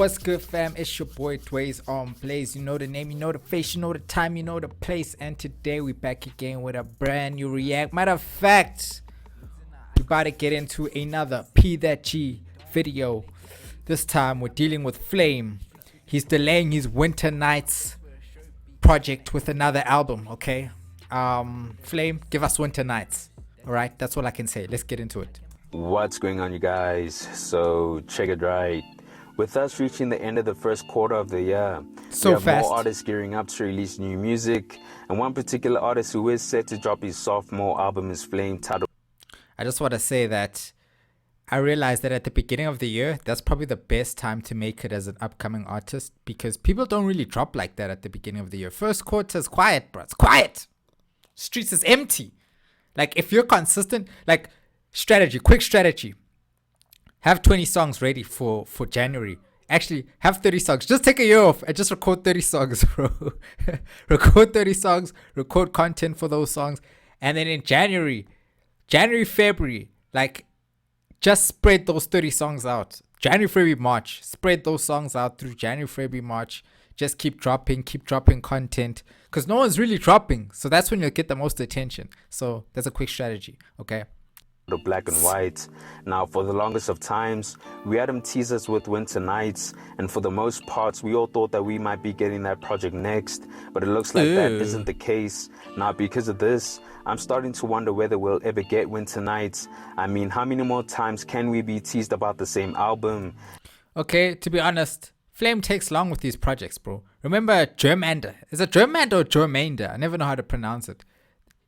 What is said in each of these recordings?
What's good, fam? It's your boy dwayzeonblaze. You know the name, you know the face, you know the time, you know the place. And today we back again with a brand new react. Matter of fact, we about to get into another P That G video. This time we're dealing with Flvme. He's delaying his Winter Nights project with another album, okay? Flvme, give us Winter Nights. Alright, that's all I can say. Let's get into it. What's going on, you guys? So check it right. With us reaching the end of the first quarter of the year, So we have fast. more artists gearing up to release new music, and one particular artist who is set to drop his sophomore album is Flvme, titled I just want to say that I realized that at the beginning of the year, that's probably the best time to make it as an upcoming artist, because people don't really drop like that at the beginning of the year. First quarter is quiet, bro. It's quiet. Streets is empty. Like, if you're consistent, like, quick strategy. Have 20 songs ready for January. Actually, have 30 songs. Just take a year off and just record 30 songs, bro. Record 30 songs, record content for those songs. And then in January, February, like, just spread those 30 songs out. January, February, March. Spread those songs out through January, February, March. Just keep dropping content. Because no one's really dropping. So that's when you'll get the most attention. So that's a quick strategy, okay? Black and White. Now, for the longest of times, we had him tease us with Winter Nights, and for the most parts, we all thought that we might be getting that project next, but it looks like that isn't the case. Now, because of this, I'm starting to wonder whether we'll ever get Winter Nights. I mean, how many more times can we be teased about the same album? Okay, to be honest, Flvme takes long with these projects, bro. Remember Germander? Is it Germander or Germander? I never know how to pronounce it.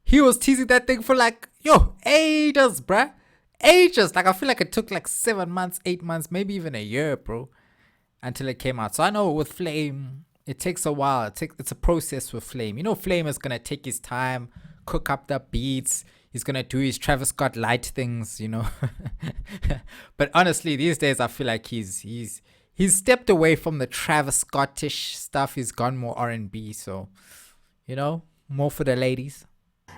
He was teasing that thing for like, ages, bruh. Ages. Like, I feel like it took like 7 months, 8 months, maybe even a year, bro, until it came out. So I know with Flvme, it takes a while. It's a process with Flvme. You know, Flvme is going to take his time, cook up the beats. He's going to do his Travis Scott light things, you know. But honestly, these days, I feel like he's stepped away from the Travis Scottish stuff. He's gone more R&B. So, you know, more for the ladies.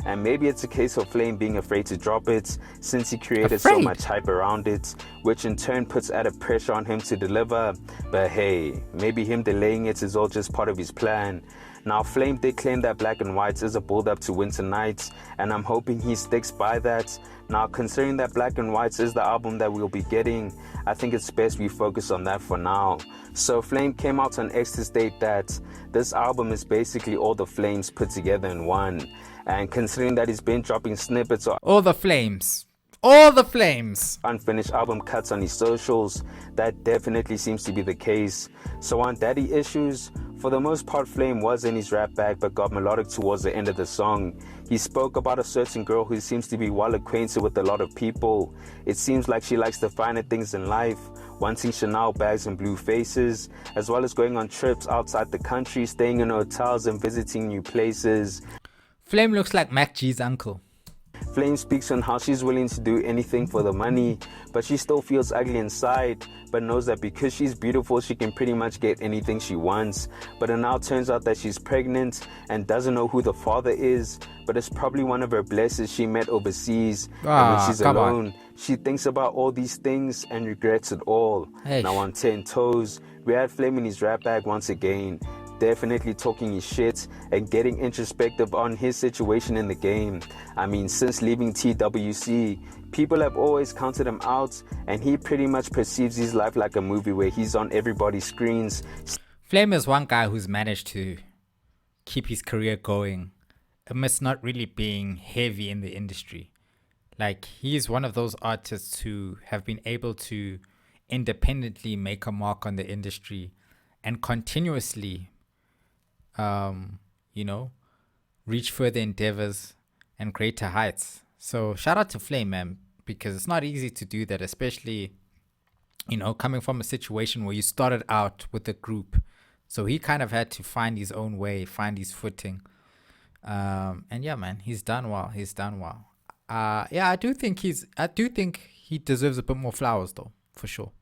And maybe it's a case of Flvme being afraid to drop it since he created so much hype around it, which in turn puts added pressure on him to deliver. But hey, maybe him delaying it is all just part of his plan. Now, Flvme did claim that Black and White is a build-up to Winter Nights, and I'm hoping he sticks by that. Now, considering that Black and White is the album that we'll be getting, I think it's best we focus on that for now. So Flvme came out on X to state that this album is basically all the Flvmes put together in one. And considering that he's been dropping snippets of all the Flvmes, unfinished album cuts on his socials, that definitely seems to be the case. So on daddy issues, for the most part, Flvme was in his rap bag but got melodic towards the end of the song. He spoke about a certain girl who seems to be well acquainted with a lot of people. It seems like she likes the finer things in life, wanting Chanel bags and blue faces, as well as going on trips outside the country, staying in hotels and visiting new places. Flvme looks like Mac G's uncle. Flvme speaks on how she's willing to do anything for the money, but she still feels ugly inside, but knows that because she's beautiful, she can pretty much get anything she wants. But it now turns out that she's pregnant and doesn't know who the father is, but it's probably one of her blessings she met overseas. And when she's alone, she thinks about all these things and regrets it all. Now on 10 Toes, we had Flvme in his rap bag once again, definitely talking his shit and getting introspective on his situation in the game. I mean, since leaving TWC, people have always counted him out, and he pretty much perceives his life like a movie where he's on everybody's screens. Flvme is one guy who's managed to keep his career going amidst not really being heavy in the industry. Like, he's one of those artists who have been able to independently make a mark on the industry and continuously you know, reach further endeavors and greater heights. So shout out to Flvme, man, because it's not easy to do that, especially, you know, coming from a situation where you started out with a group. So he kind of had to find his own way, find his footing. And yeah, man, he's done well. Yeah, I do think he deserves a bit more flowers though, for sure.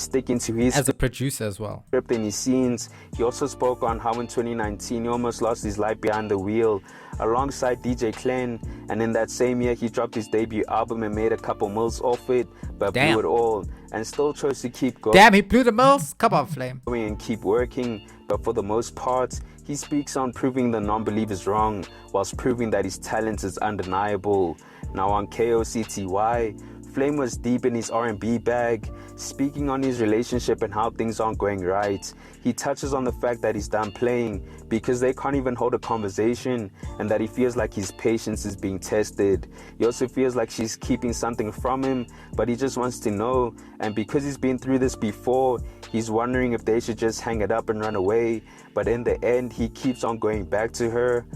sticking to his as a producer as well. script and his scenes. He also spoke on how in 2019 he almost lost his life behind the wheel alongside DJ Clen, and in that same year he dropped his debut album and made a couple mils off it, but blew it all and still chose to keep going. Damn, he blew the mills? Come on, Flame. And keep working. But for the most part, he speaks on proving the non-believers wrong whilst proving that his talent is undeniable. Now on KOCTY, Flame was deep in his R&B bag, speaking on his relationship and how things aren't going right. He touches on the fact that he's done playing because they can't even hold a conversation, and that he feels like his patience is being tested. He also feels like she's keeping something from him, but he just wants to know, and because he's been through this before, he's wondering if they should just hang it up and run away, but in the end he keeps on going back to her.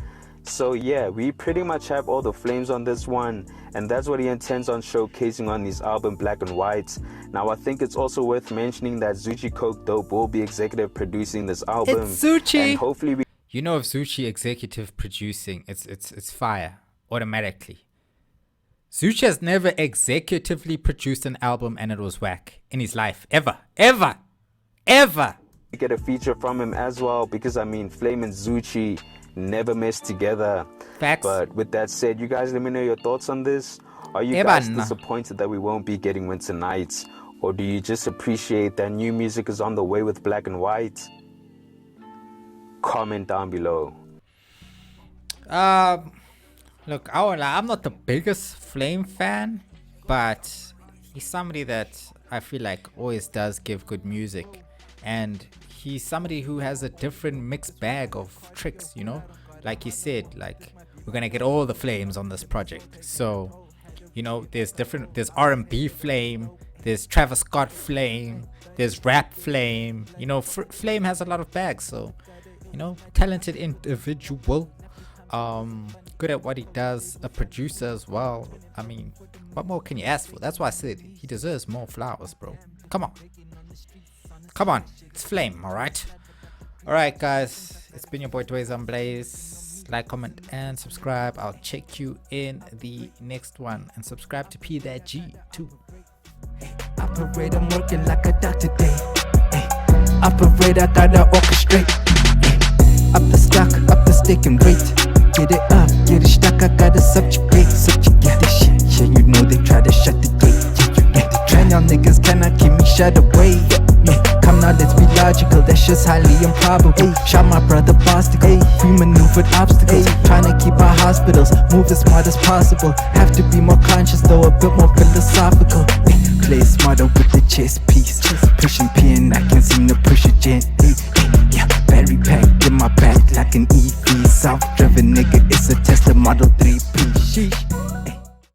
So yeah, we pretty much have all the flames on this one, and that's what he intends on showcasing on his album Black and White. Now I think it's also worth mentioning that Zuchi Coke Dope will be executive producing this album. It's Zuchi! And hopefully we... You know, if Zuchi executive producing, it's fire automatically. Zuchi has never executively produced an album and it was whack in his life. Ever. get a feature from him as well, because I mean Flame and Zuchi never messed together. Facts. But with that said, you guys let me know your thoughts on this. Are you guys disappointed that we won't be getting Winter Nights, or do you just appreciate that new music is on the way with Black and White? Comment down below. Look, I'm not the biggest Flame fan, but he's somebody that I feel like always does give good music, and he's somebody who has a different mixed bag of tricks, you know, like he said, like we're gonna get all the Flames on this project. So, you know, there's R&B Flame, there's Travis Scott Flame, there's rap Flame, you know, Flame has a lot of bags. So, you know, talented individual, good at what he does, a producer as well. I mean, what more can you ask for? That's why I said he deserves more flowers, bro. Come on, it's Flame. All right guys, it's been your boy dwayzeonblaze. Like, comment and subscribe. I'll check you in the next one, and subscribe to P that G too. Operate, I'm working like a doctor day. Operate, I gotta orchestrate. Up the stock, up the stick and rate. Get it up, get it stuck, I gotta subjugate this shit. Yeah, you know they try to shut the gate. Yeah, they try, y'all niggas cannot keep me shut away. Come now, let's be logical, that's just highly improbable. Shot my brother Bostic, we maneuvered obstacles. Trying to keep our hospitals, move as smart as possible. Have to be more conscious though, a bit more philosophical. Play smarter with the chess piece. Pushing P and I can't seem to push it gently. Yeah, battery pack in my back like an EV. Self-driven nigga, it's a Tesla Model 3P. Sheesh.